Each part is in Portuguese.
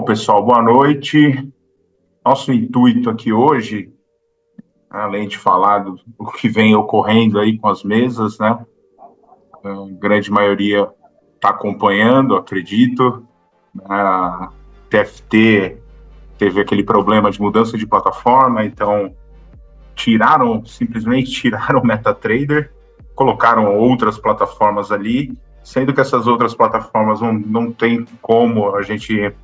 Bom, pessoal, boa noite. Nosso intuito aqui hoje, além de falar do que vem ocorrendo aí com as mesas, né? A grande maioria está acompanhando, acredito. A TFT teve aquele problema de mudança de plataforma, então simplesmente tiraram o MetaTrader, colocaram outras plataformas ali, sendo que essas outras plataformas não tem como a gente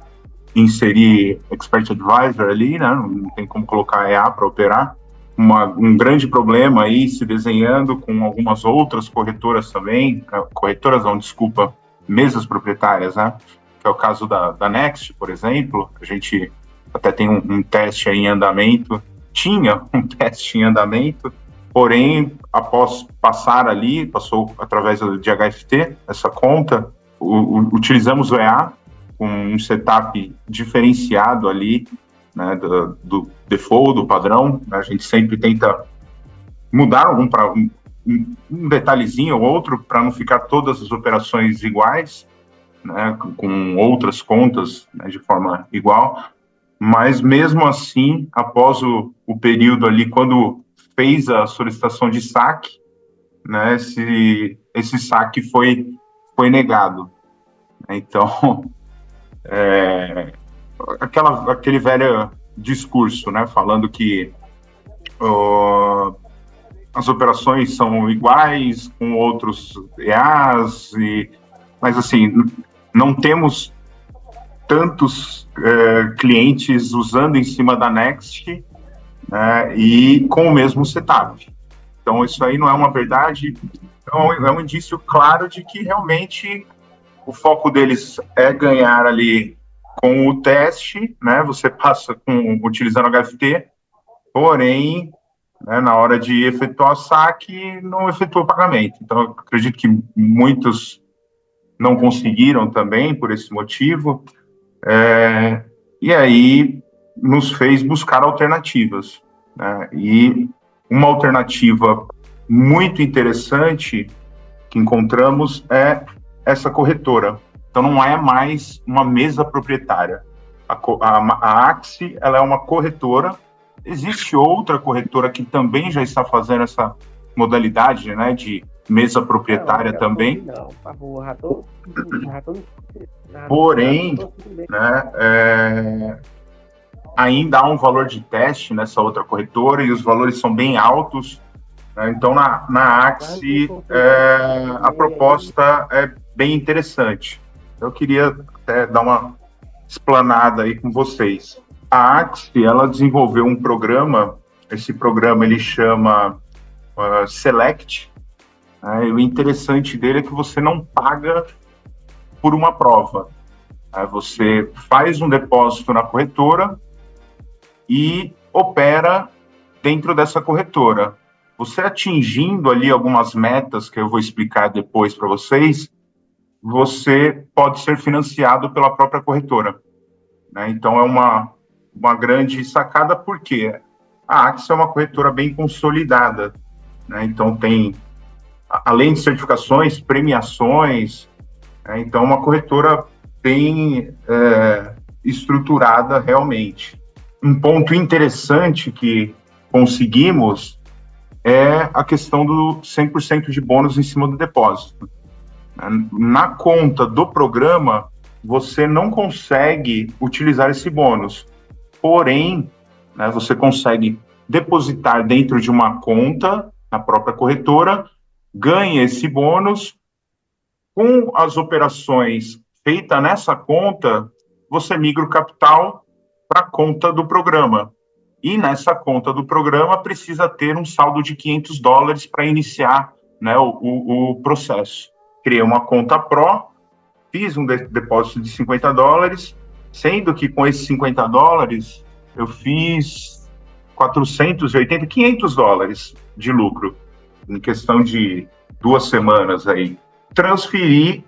inserir Expert Advisor ali, né? Não tem como colocar EA para operar. Um grande problema aí se desenhando com algumas outras corretoras também, mesas proprietárias, né? Que é o caso da Next, por exemplo. A gente até tem um teste aí em andamento, tinha um teste em andamento, porém, após passou através de HFT, essa conta, utilizamos o EA, com um setup diferenciado ali, né, do default, do padrão. A gente sempre tenta mudar um detalhezinho ou outro para não ficar todas as operações iguais, né, com outras contas, né, de forma igual. Mas mesmo assim, após o período ali, quando fez a solicitação de saque, né, esse saque foi negado. Então, aquele velho discurso, né, falando que as operações são iguais com outros EAs, mas assim, não temos tantos clientes usando em cima da Next, né, e com o mesmo setup. Então, isso aí não é uma verdade, então, é um indício claro de que realmente o foco deles é ganhar ali com o teste, né? Você passa utilizando HFT, porém, né, na hora de efetuar o saque, não efetua o pagamento. Então, eu acredito que muitos não conseguiram também por esse motivo, e aí nos fez buscar alternativas, né? E uma alternativa muito interessante que encontramos é essa corretora. Então, não é mais uma mesa proprietária. A Axie, ela é uma corretora. Existe outra corretora que também já está fazendo essa modalidade, né, de mesa proprietária também. Porém, né, ainda há um valor de teste nessa outra corretora e os valores são bem altos. Então, na Axie, a proposta é bem interessante. Eu queria até dar uma explanada aí com vocês. A Axie, ela desenvolveu um programa, esse programa ele chama Select, né, e o interessante dele é que você não paga por uma prova. Você faz um depósito na corretora e opera dentro dessa corretora. Você atingindo ali algumas metas, que eu vou explicar depois para vocês, você pode ser financiado pela própria corretora, né? Então, é uma grande sacada, porque a Axie é uma corretora bem consolidada, né? Então, tem, além de certificações, premiações, né? Então, uma corretora bem estruturada realmente. Um ponto interessante que conseguimos é a questão do 100% de bônus em cima do depósito. Na conta do programa, você não consegue utilizar esse bônus, porém, né, você consegue depositar dentro de uma conta, na própria corretora, ganha esse bônus, com as operações feitas nessa conta, você migra o capital para a conta do programa. E nessa conta do programa precisa ter um saldo de $500 para iniciar, né, o processo. Criei uma conta Pro, fiz um depósito de $50, sendo que com esses $50 eu fiz $500 de lucro, em questão de 2 semanas aí. Transferi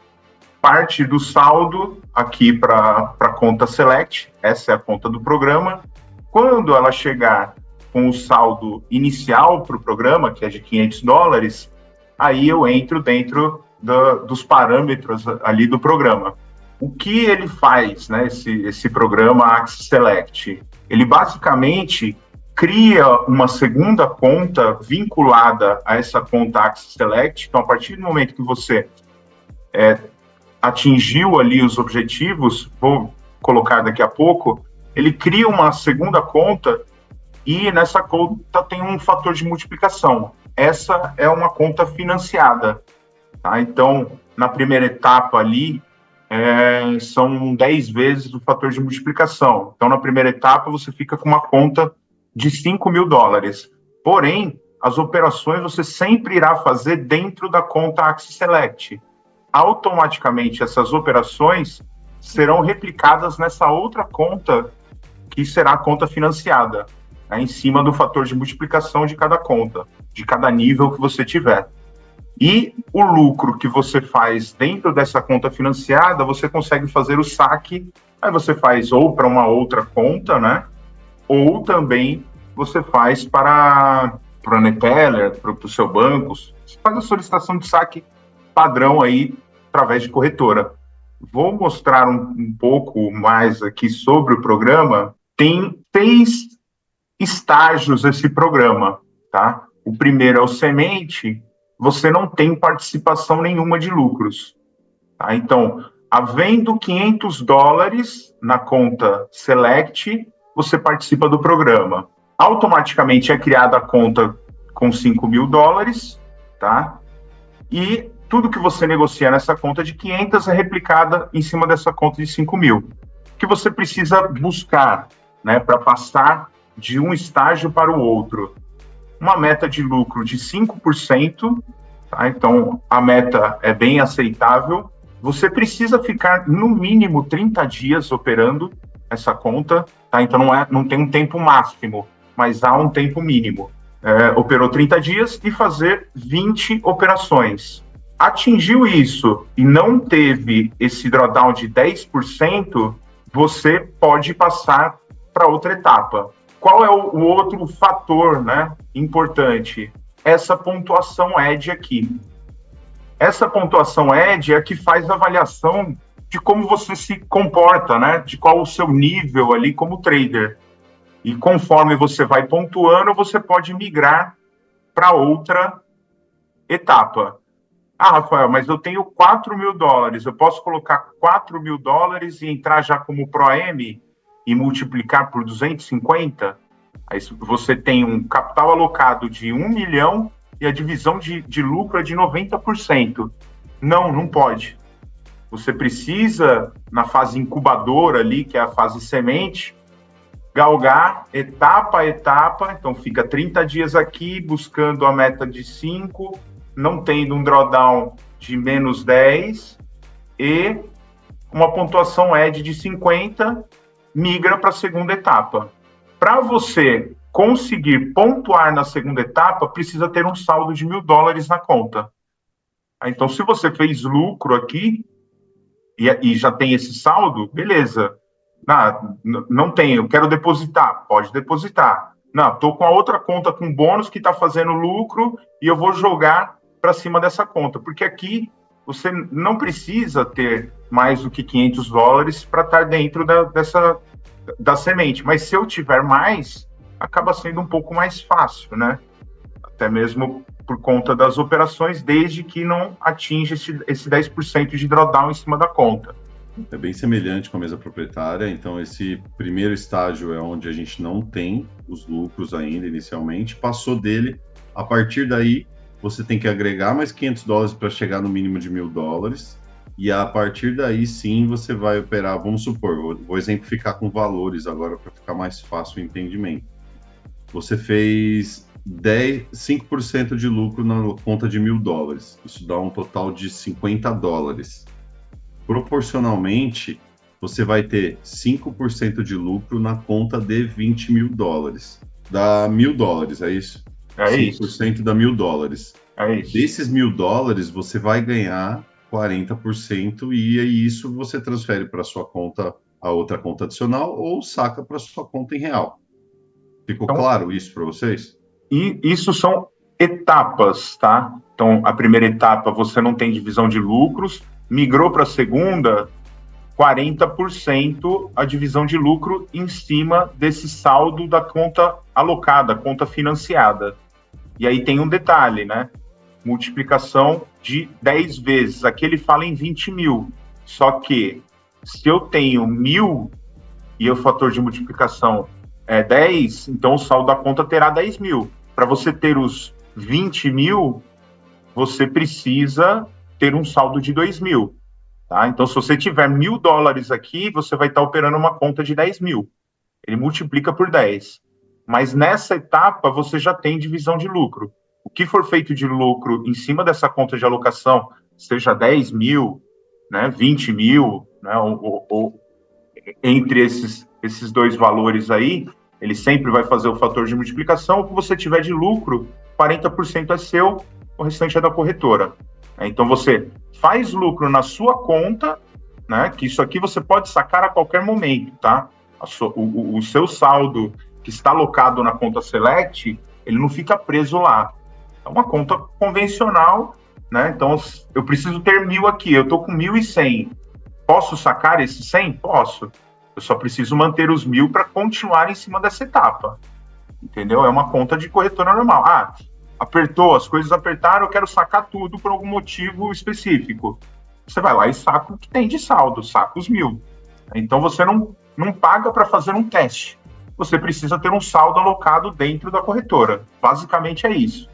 parte do saldo aqui para a conta Select, essa é a conta do programa. Quando ela chegar com o saldo inicial para o programa, que é de $500, aí eu entro dentro dos parâmetros ali do programa. O que ele faz, né, esse programa Axis Select? Ele basicamente cria uma segunda conta vinculada a essa conta Axis Select. Então, a partir do momento que você atingiu ali os objetivos, vou colocar daqui a pouco, ele cria uma segunda conta e nessa conta tem um fator de multiplicação. Essa é uma conta financiada, tá? Então, na primeira etapa ali, são 10 vezes o fator de multiplicação. Então, na primeira etapa, você fica com uma conta de $5.000. Porém, as operações você sempre irá fazer dentro da conta Axis Select. Automaticamente, essas operações serão replicadas nessa outra conta, que será a conta financiada, né, em cima do fator de multiplicação de cada conta, de cada nível que você tiver. E o lucro que você faz dentro dessa conta financiada, você consegue fazer o saque, aí você faz ou para uma outra conta, né? Ou também você faz para a Neteller, para o seu banco, você faz a solicitação de saque padrão aí através de corretora. Vou mostrar um pouco mais aqui sobre o programa. Tem 6 estágios esse programa, tá? O primeiro é o semente, você não tem participação nenhuma de lucros, tá? Então, havendo $500 na conta Select, você participa do programa. Automaticamente é criada a conta com $5.000, tá? E tudo que você negocia nessa conta de 500 é replicada em cima dessa conta de 5.000. O que você precisa buscar, né, para passar de um estágio para o outro? Uma meta de lucro de 5%, tá? Então a meta é bem aceitável. Você precisa ficar no mínimo 30 dias operando essa conta, tá? Então não tem um tempo máximo, mas há um tempo mínimo. Operou 30 dias e fazer 20 operações. Atingiu isso e não teve esse drawdown de 10%, você pode passar para outra etapa. Qual é o outro fator, né, importante? Essa pontuação ED aqui. Essa pontuação ED é a que faz a avaliação de como você se comporta, né, de qual o seu nível ali como trader. E conforme você vai pontuando, você pode migrar para outra etapa. Ah, Rafael, mas eu tenho $4.000, eu posso colocar $4.000 e entrar já como Pro-M e multiplicar por 250? Aí você tem um capital alocado de 1 milhão e a divisão de lucro é de 90%. Não pode. Você precisa, na fase incubadora ali, que é a fase semente, galgar etapa a etapa. Então fica 30 dias aqui buscando a meta de 5, não tendo um drawdown de menos 10 e uma pontuação ED de 50, migra para a segunda etapa. Para você conseguir pontuar na segunda etapa, precisa ter um saldo de $1.000 na conta. Então, se você fez lucro aqui e já tem esse saldo, beleza. Não tem, eu quero depositar, pode depositar. Não, estou com a outra conta com bônus que está fazendo lucro e eu vou jogar para cima dessa conta, porque aqui você não precisa ter mais do que $500 para estar dentro da semente, mas se eu tiver mais, acaba sendo um pouco mais fácil, né? Até mesmo por conta das operações, desde que não atinja esse 10% de drawdown em cima da conta. É bem semelhante com a mesa proprietária, então esse primeiro estágio é onde a gente não tem os lucros ainda inicialmente, passou dele, a partir daí você tem que agregar mais $500 para chegar no mínimo de $1.000, e a partir daí sim você vai operar, vamos supor, vou exemplificar com valores agora para ficar mais fácil o entendimento. Você fez 5% de lucro na conta de $1.000, isso dá um total de $50. Proporcionalmente, você vai ter 5% de lucro na conta de $20.000. Dá $1.000, é isso? É 5% isso. dá $1.000. É isso. Desses $1.000, você vai ganhar 40% e aí isso você transfere para sua conta, a outra conta adicional, ou saca para sua conta em real. Ficou Então, claro isso para vocês? E isso são etapas, tá? Então, a primeira etapa você não tem divisão de lucros, migrou para a segunda, 40% a divisão de lucro em cima desse saldo da conta alocada, conta financiada. E aí tem um detalhe, né? Multiplicação de 10 vezes. Aqui ele fala em 20 mil. Só que se eu tenho 1.000 e o fator de multiplicação é 10, então o saldo da conta terá 10 mil. Para você ter os 20 mil, você precisa ter um saldo de 2 mil. Tá? Então, se você tiver $1.000 aqui, você vai estar operando uma conta de 10 mil. Ele multiplica por 10. Mas nessa etapa, você já tem divisão de lucro. O que for feito de lucro em cima dessa conta de alocação, seja 10 mil, né, 20 mil, né, ou entre esses dois valores aí, ele sempre vai fazer o fator de multiplicação. O que você tiver de lucro, 40% é seu, o restante é da corretora. Então, você faz lucro na sua conta, né, que isso aqui você pode sacar a qualquer momento, tá? O seu saldo que está alocado na conta Select, ele não fica preso lá. É uma conta convencional, né? Então, eu preciso ter 1.000 aqui, eu estou com 1.100. Posso sacar esse 100? Posso. Eu só preciso manter os 1.000 para continuar em cima dessa etapa. Entendeu? É uma conta de corretora normal. Ah, apertou, as coisas apertaram, eu quero sacar tudo por algum motivo específico. Você vai lá e saca o que tem de saldo, saca os 1.000. Então, você não paga para fazer um teste. Você precisa ter um saldo alocado dentro da corretora. Basicamente é isso.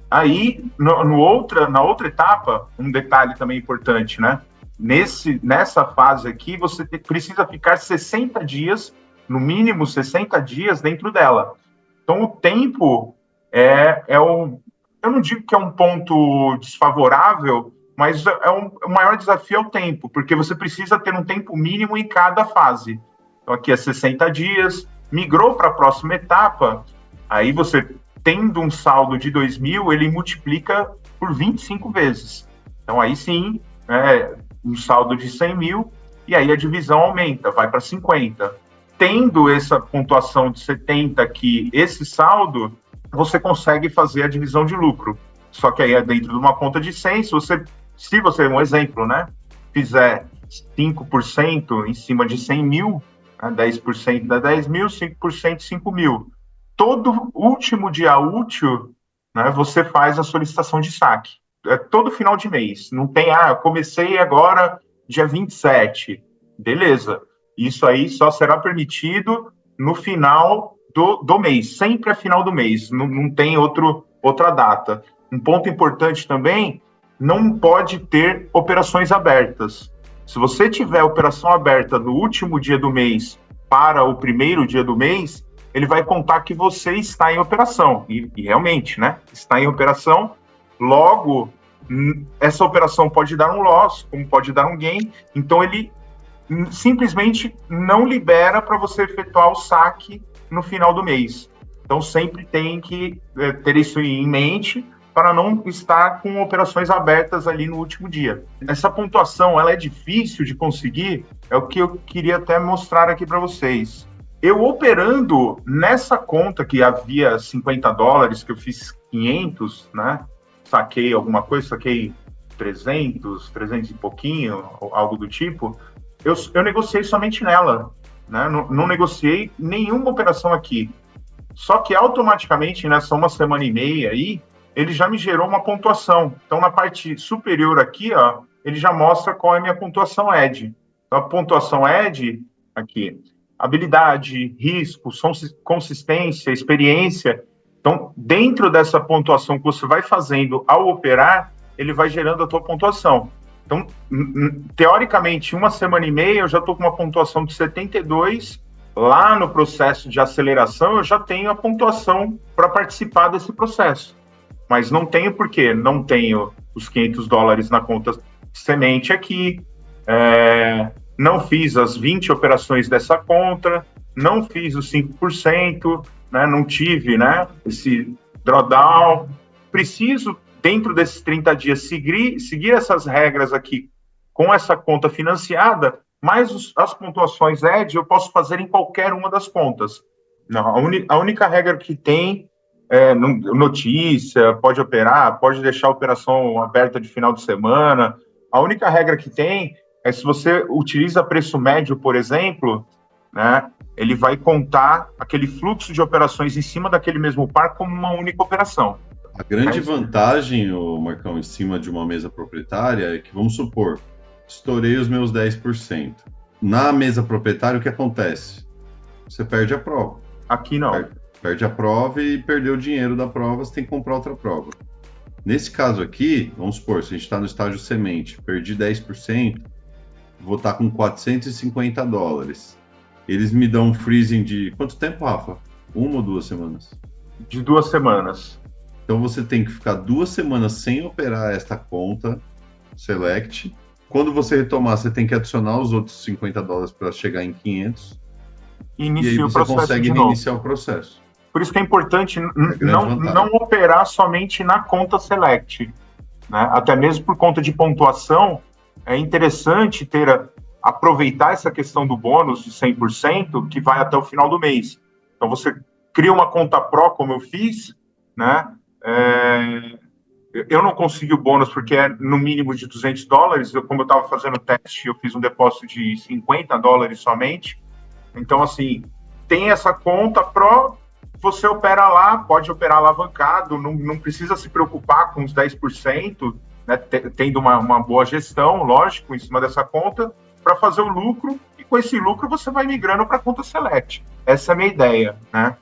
Aí, na outra etapa, um detalhe também importante, né? Nessa fase aqui, você precisa ficar 60 dias, no mínimo 60 dias dentro dela. Então, o tempo eu não digo que é um ponto desfavorável, mas o maior desafio é o tempo, porque você precisa ter um tempo mínimo em cada fase. Então, aqui é 60 dias, migrou para a próxima etapa, aí você, tendo um saldo de 2.000, ele multiplica por 25 vezes. Então, aí sim, um saldo de 100 mil, e aí a divisão aumenta, vai para 50. Tendo essa pontuação de 70 aqui, esse saldo, você consegue fazer a divisão de lucro. Só que aí é dentro de uma conta de 100, se você, um exemplo, né, fizer 5% em cima de 100 mil, né, 10% dá 10 mil, 5% 5 mil. Todo último dia útil, né, você faz a solicitação de saque. É todo final de mês. Não tem, eu comecei agora dia 27. Beleza. Isso aí só será permitido no final do mês. Sempre é final do mês. Não tem outra data. Um ponto importante também, não pode ter operações abertas. Se você tiver operação aberta no último dia do mês para o primeiro dia do mês, ele vai contar que você está em operação. E realmente, né? Está em operação. Logo, essa operação pode dar um loss, como pode dar um gain. Então, ele simplesmente não libera para você efetuar o saque no final do mês. Então, sempre tem que ter isso em mente para não estar com operações abertas ali no último dia. Essa pontuação, ela é difícil de conseguir, é o que eu queria até mostrar aqui para vocês. Eu operando nessa conta que havia $50, que eu fiz 500, né? Saquei alguma coisa, saquei 300 e pouquinho, algo do tipo, eu negociei somente nela, né? Não negociei nenhuma operação aqui. Só que automaticamente, nessa uma semana e meia aí, ele já me gerou uma pontuação. Então, na parte superior aqui, ó, ele já mostra qual é a minha pontuação ED. Então, a pontuação ED, aqui, habilidade, risco, consistência, experiência. Então, dentro dessa pontuação que você vai fazendo ao operar, ele vai gerando a tua pontuação. Então, teoricamente, uma semana e meia, eu já estou com uma pontuação de 72. Lá no processo de aceleração, eu já tenho a pontuação para participar desse processo. Mas não tenho por quê? Não tenho os $500 na conta semente aqui, não fiz as 20 operações dessa conta, não fiz os 5%, né, não tive, né, esse drawdown. Preciso, dentro desses 30 dias, seguir essas regras aqui com essa conta financiada, mas as pontuações ED eu posso fazer em qualquer uma das contas. Não, a única regra que tem notícia, pode operar, pode deixar a operação aberta de final de semana. A única regra que tem se você utiliza preço médio, por exemplo, né, ele vai contar aquele fluxo de operações em cima daquele mesmo par como uma única operação. A grande vantagem, Marcão, em cima de uma mesa proprietária é que, vamos supor, estourei os meus 10%. Na mesa proprietária, o que acontece? Você perde a prova. Aqui não. Perde a prova e perdeu o dinheiro da prova, você tem que comprar outra prova. Nesse caso aqui, vamos supor, se a gente está no estágio semente, perdi 10%, vou estar com $450. Eles me dão um freezing de quanto tempo, Rafa? 1 ou 2 semanas? De 2 semanas. Então você tem que ficar 2 semanas sem operar esta conta Select. Quando você retomar, você tem que adicionar os outros $50 para chegar em 500. Inicia e aí você consegue reiniciar o processo. Por isso que é importante não operar somente na conta Select, né? Até mesmo por conta de pontuação, é interessante aproveitar essa questão do bônus de 100%, que vai até o final do mês. Então, você cria uma conta Pro, como eu fiz, né? Eu não consegui o bônus porque é no mínimo de $200. Como eu estava fazendo teste, eu fiz um depósito de $50 somente. Então, assim, tem essa conta Pro, você opera lá, pode operar alavancado, não precisa se preocupar com os 10%, né, tendo uma boa gestão, lógico, em cima dessa conta, para fazer o lucro, e com esse lucro você vai migrando para a conta Select. Essa é a minha ideia, né?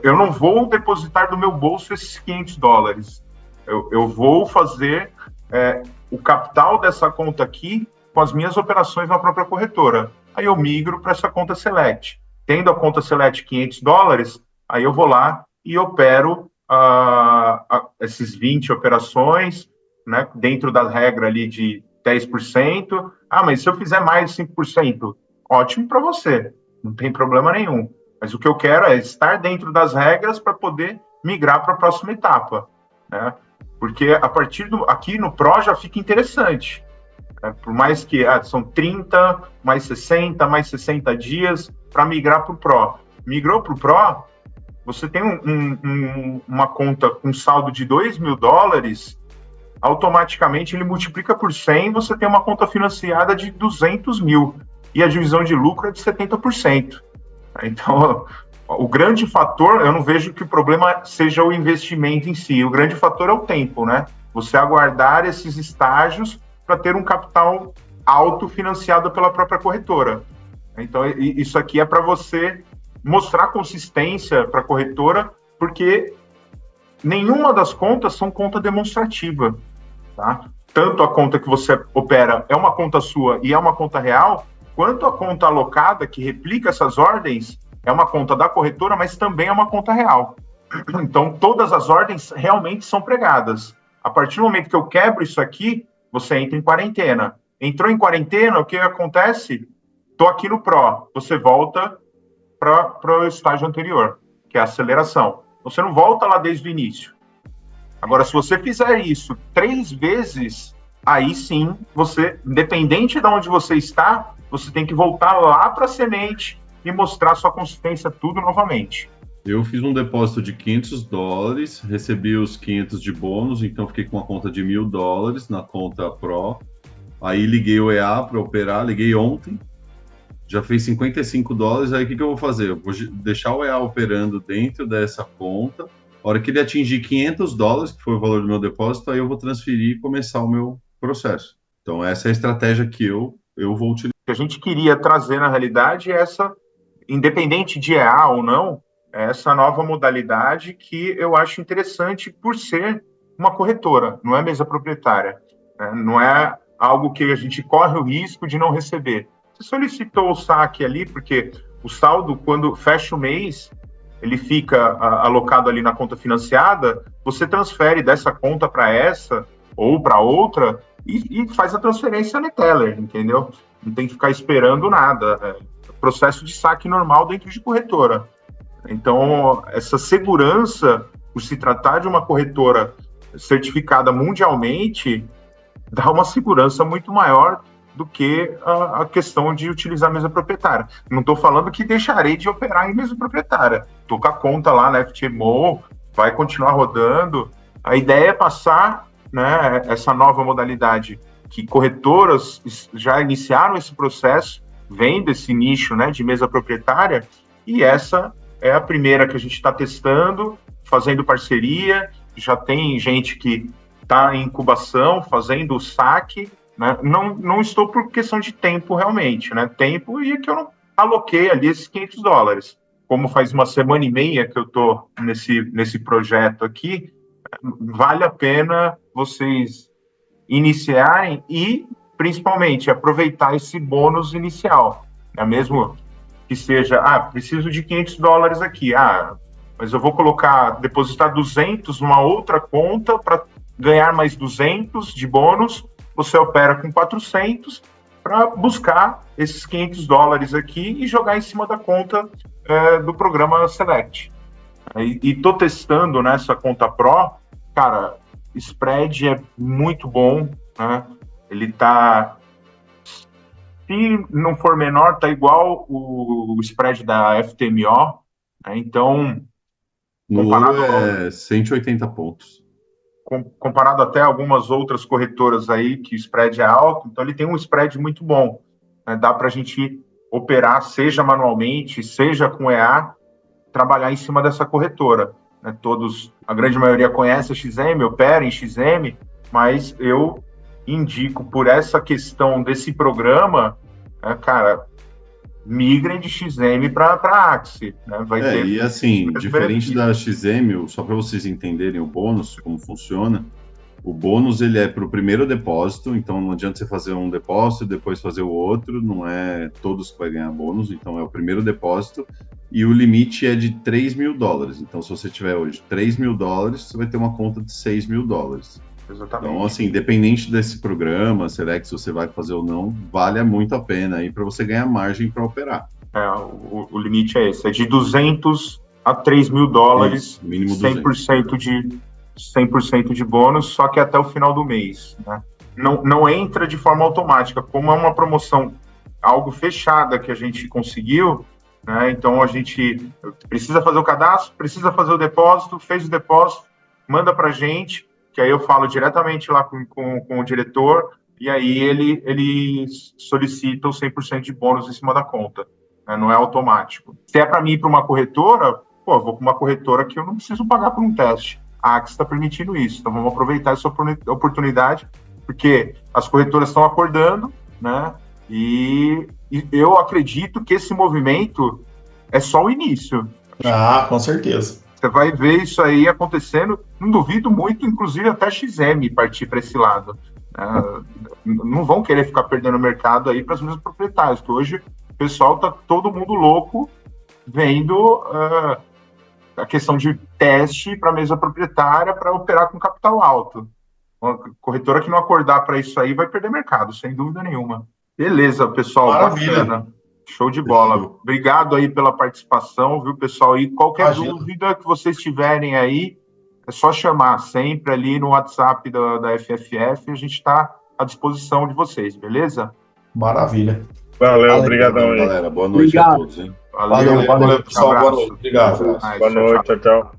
Eu não vou depositar do meu bolso esses $500. Eu vou fazer o capital dessa conta aqui com as minhas operações na própria corretora. Aí eu migro para essa conta Select. Tendo a conta Select $500, aí eu vou lá e opero esses 20 operações, né, dentro da regra ali de 10%. Mas se eu fizer mais de 5%, ótimo para você, não tem problema nenhum. Mas o que eu quero é estar dentro das regras para poder migrar para a próxima etapa, né? Porque a partir aqui no Pro já fica interessante. Por mais que são 30, mais 60, mais 60 dias para migrar para o Pro. Migrou para o Pro, você tem uma conta com saldo de $2.000, automaticamente ele multiplica por 100, você tem uma conta financiada de 200 mil, e a divisão de lucro é de 70%. Então, o grande fator, eu não vejo que o problema seja o investimento em si, o grande fator é o tempo, né? Você aguardar esses estágios para ter um capital alto financiado pela própria corretora. Então, isso aqui é para você mostrar consistência para a corretora, porque nenhuma das contas são conta demonstrativa, tá? Tanto a conta que você opera é uma conta sua e é uma conta real, quanto a conta alocada, que replica essas ordens, é uma conta da corretora, mas também é uma conta real. Então, todas as ordens realmente são pregadas. A partir do momento que eu quebro isso aqui, você entra em quarentena. Entrou em quarentena, o que acontece? Estou aqui no Pro. Você volta para o estágio anterior, que é a aceleração. Você não volta lá desde o início. Agora, se você fizer isso 3 vezes, aí sim, você, independente de onde você está, você tem que voltar lá para a semente e mostrar sua consistência tudo novamente. Eu fiz um depósito de $500, recebi os 500 de bônus, então fiquei com uma conta de $1.000 na conta Pro. Aí liguei o EA para operar, liguei ontem, já fez $55, aí o que eu vou fazer? Eu vou deixar o EA operando dentro dessa conta, a hora que ele atingir $500, que foi o valor do meu depósito, aí eu vou transferir e começar o meu processo. Então essa é a estratégia que eu vou utilizar. O que a gente queria trazer na realidade é essa, independente de EA ou não, essa nova modalidade que eu acho interessante por ser uma corretora, não é mesa proprietária, né? Não é algo que a gente corre o risco de não receber. Você solicitou o saque ali, porque o saldo, quando fecha o mês, ele fica alocado ali na conta financiada, você transfere dessa conta para essa ou para outra e faz a transferência no teller, entendeu? Não tem que ficar esperando nada. É processo de saque normal dentro de corretora. Então, essa segurança, por se tratar de uma corretora certificada mundialmente, dá uma segurança muito maior do que a questão de utilizar a mesa proprietária. Não estou falando que deixarei de operar em mesa proprietária. Estou com a conta lá na FTMO, vai continuar rodando. A ideia é passar, né, essa nova modalidade que corretoras já iniciaram esse processo, vendo esse nicho, né, de mesa proprietária, e essa é a primeira que a gente está testando, fazendo parceria, já tem gente que está em incubação, fazendo o saque, né? Não estou por questão de tempo realmente, né? Tempo e que eu não aloquei ali esses $500. Como faz uma semana e meia que eu estou nesse projeto aqui, vale a pena vocês iniciarem e, principalmente, aproveitar esse bônus inicial, né? Mesmo que seja, preciso de $500 aqui, mas eu vou depositar 200 numa outra conta para ganhar mais 200 de bônus, você opera com 400 para buscar esses $500 aqui e jogar em cima da conta do programa Select. E tô testando nessa conta Pro, cara, spread é muito bom, né? Ele tá, se não for menor, tá igual o spread da FTMO, né? Então, comparado é 180 pontos. Comparado até algumas outras corretoras aí, que o spread é alto, então ele tem um spread muito bom, né? Dá para a gente operar, seja manualmente, seja com EA, trabalhar em cima dessa corretora, né? A grande maioria conhece a XM, opera em XM, mas eu indico, por essa questão desse programa, cara, migrem de XM para Axie, né? E assim, diferente da XM, só para vocês entenderem o bônus, como funciona, o bônus ele é para o primeiro depósito, então não adianta você fazer um depósito e depois fazer o outro, não é todos que vai ganhar bônus, então é o primeiro depósito, e o limite é de $3.000, então se você tiver hoje $3.000, você vai ter uma conta de $6.000. Exatamente. Então, assim, independente desse programa, será que se você vai fazer ou não, vale muito a pena aí para você ganhar margem para operar. O limite é esse, é de 200 a $3.000, isso, mínimo 100% de bônus, só que até o final do mês, né? Não entra de forma automática, como é uma promoção, algo fechada que a gente conseguiu, né? Então a gente precisa fazer o cadastro, precisa fazer o depósito, fez o depósito, manda para a gente, que aí eu falo diretamente lá com o diretor, e aí ele solicita o 100% de bônus em cima da conta, né? Não é automático. Se é para mim ir para uma corretora, eu vou para uma corretora que eu não preciso pagar por um teste. A Axie está permitindo isso, então vamos aproveitar essa oportunidade, porque as corretoras estão acordando, né? E eu acredito que esse movimento é só o início. Com certeza. Você vai ver isso aí acontecendo, não duvido muito, inclusive até XM partir para esse lado. Não vão querer ficar perdendo mercado aí para as mesmas proprietárias, que hoje o pessoal tá todo mundo louco vendo a questão de teste para a mesa proprietária para operar com capital alto. Uma corretora que não acordar para isso aí vai perder mercado, sem dúvida nenhuma. Beleza, pessoal. Maravilha. Bacana. Show de bola. Obrigado aí pela participação, viu, pessoal? E qualquer dúvida que vocês tiverem aí, é só chamar sempre ali no WhatsApp da FFF, a gente está à disposição de vocês, beleza? Maravilha. Valeu, obrigadão aí. Galera. Boa noite a todos, hein? Valeu, pessoal. Boa noite. Obrigado. Boa noite, tchau.